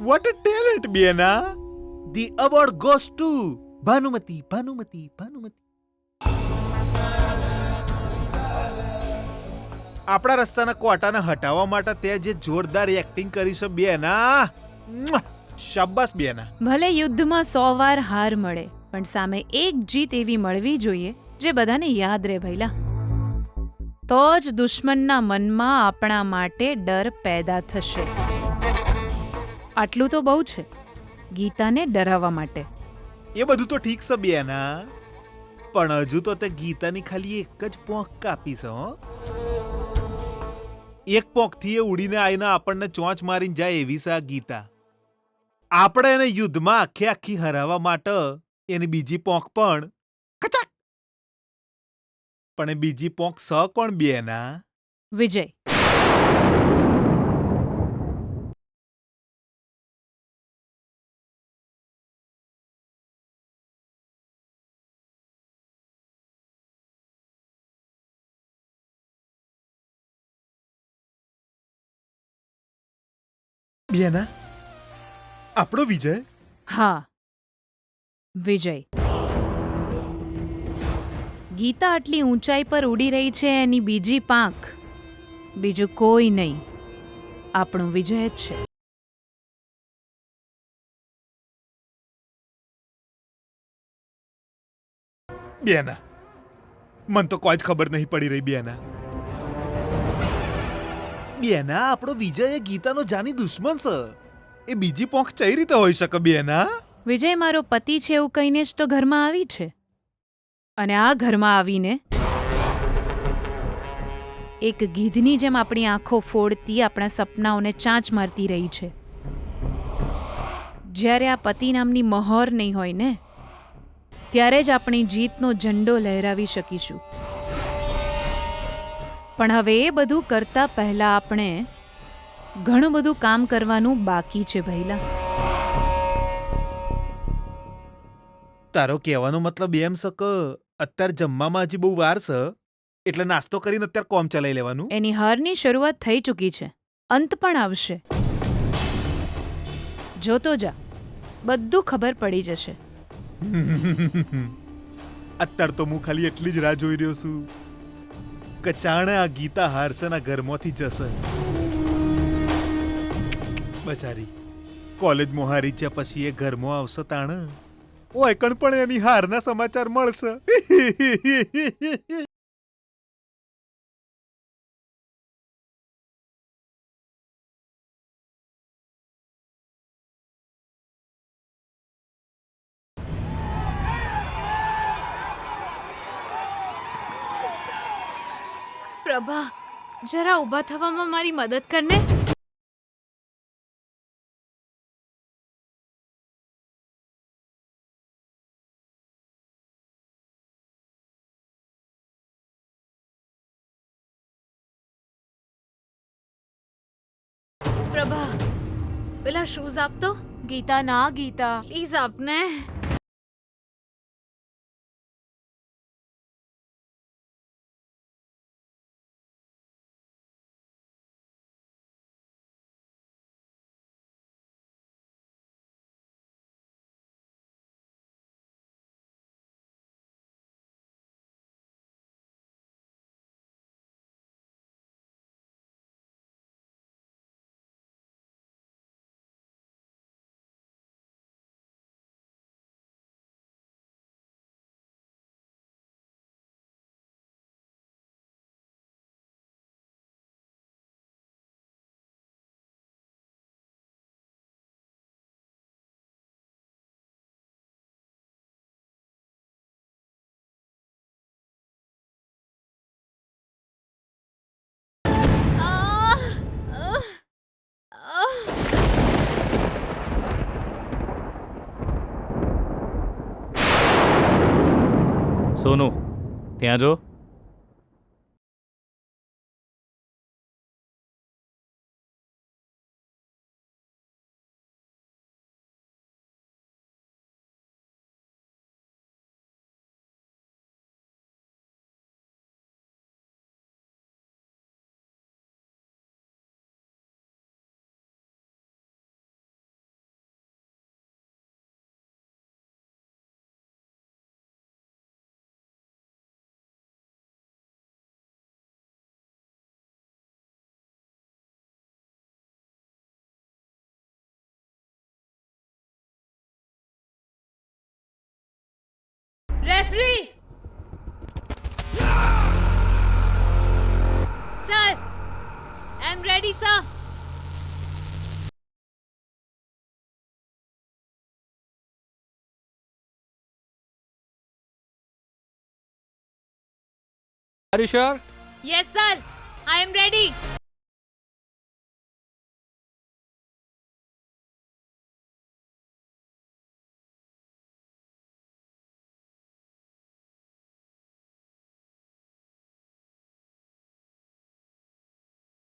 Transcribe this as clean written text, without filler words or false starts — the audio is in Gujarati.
What a talent, Biena! The award goes to Bhanumati. આપણા રસ્તાના કોટાને હટાવવા માટે તે જે જોરદાર એક્ટિંગ કરી છે બેના, શાબાશ બેના. ભલે યુદ્ધમાં 100 વાર હાર મળે પણ સામે એક જીત એવી મળવી જોઈએ જે બધાને યાદ રહે ભઈલા. તો જ દુશ્મનના મનમાં આપણા માટે ડર પેદા થશે. આટલું તો બહુ છે ગીતાને ડરાવવા માટે. એ બધું તો ઠીક છે બેના, પણ હજુ તો તે ગીતાની ખાલી એક જ પોંખ કાપી છે હો. એક પોંખથી એ ઉડીને આવીને આપણને ચોંચ મારીને જાય એવી છે આ ગીતા. આપણે એને યુદ્ધમાં આખી હરાવવા માટે એની બીજી પોંખ પણ કચાક. પણ એ બીજી પોંખ સ કોણ બેના? વિજય. બેના, આપણો વિજય? હા, વિજય. ગીતા આટલી ઊંચાઈ પર ઉડી રહી છે એની બીજી પાંખ બીજું કોઈ નહીં, આપણો વિજય જ છે. બેના, મન તો કોઈ જ ખબર નહીં પડી રહી બેના. બેના, આપણો વિજય એ ગીતાનો જાની દુશ્મન છે. એ બીજી પોંખ કઈ રીતે હોઈ શકે બેના? વિજય મારો પતિ છે એવું કહીને જ તો ઘરમાં આવી છે, અને આ ઘરમાં આવીને એક ગીધની જેમ આપણી આંખો ફોડતી આપણા સપનાઓને ચાંચ મારતી રહી છે. જ્યારે આ પતિ નામની મહોર નહીં હોય ને, ત્યારે જ આપણી જીતનો ઝંડો લહેરાવી શકીશું. પણ હવે એ બધું કરતા પહેલા આપણે ઘણું બધું કામ કરવાનું બાકી છે ભઈલા. તારો કહેવાનો મતલબ એમ છે કે અત્યારે જમવામાં હજી બહુ વાર છે, એટલે નાસ્તો કરીને અત્યારે કોમ ચલાવી લેવાનું. એની હારની શરૂઆત થઈ ચૂકી છે, અંત પણ આવશે. જોતો જા, બધું ખબર પડી જશે. અત્યારે તો હું ખાલી એટલી જ રાહ જોઈ રહ્યો છું કે ચાણે આ ગીતા હારસના ઘરમાંથી જશે. બચારી કોલેજમાં હારી જ્યાં પછી એ ઘરમાં આવશે તાણે ઓયકણ પણ એની હારના સમાચાર મળશે. પ્રભા, જરા ઊભા થવામાં મારી મદદ કરને. પ્રભા, પેલા શૂઝ આપતો. ગીતા ના, ગીતા. પ્લીઝ આપને. સોનુ, ત્યાં જો. Referee sir I am ready sir. Are you sure? Yes sir I am ready.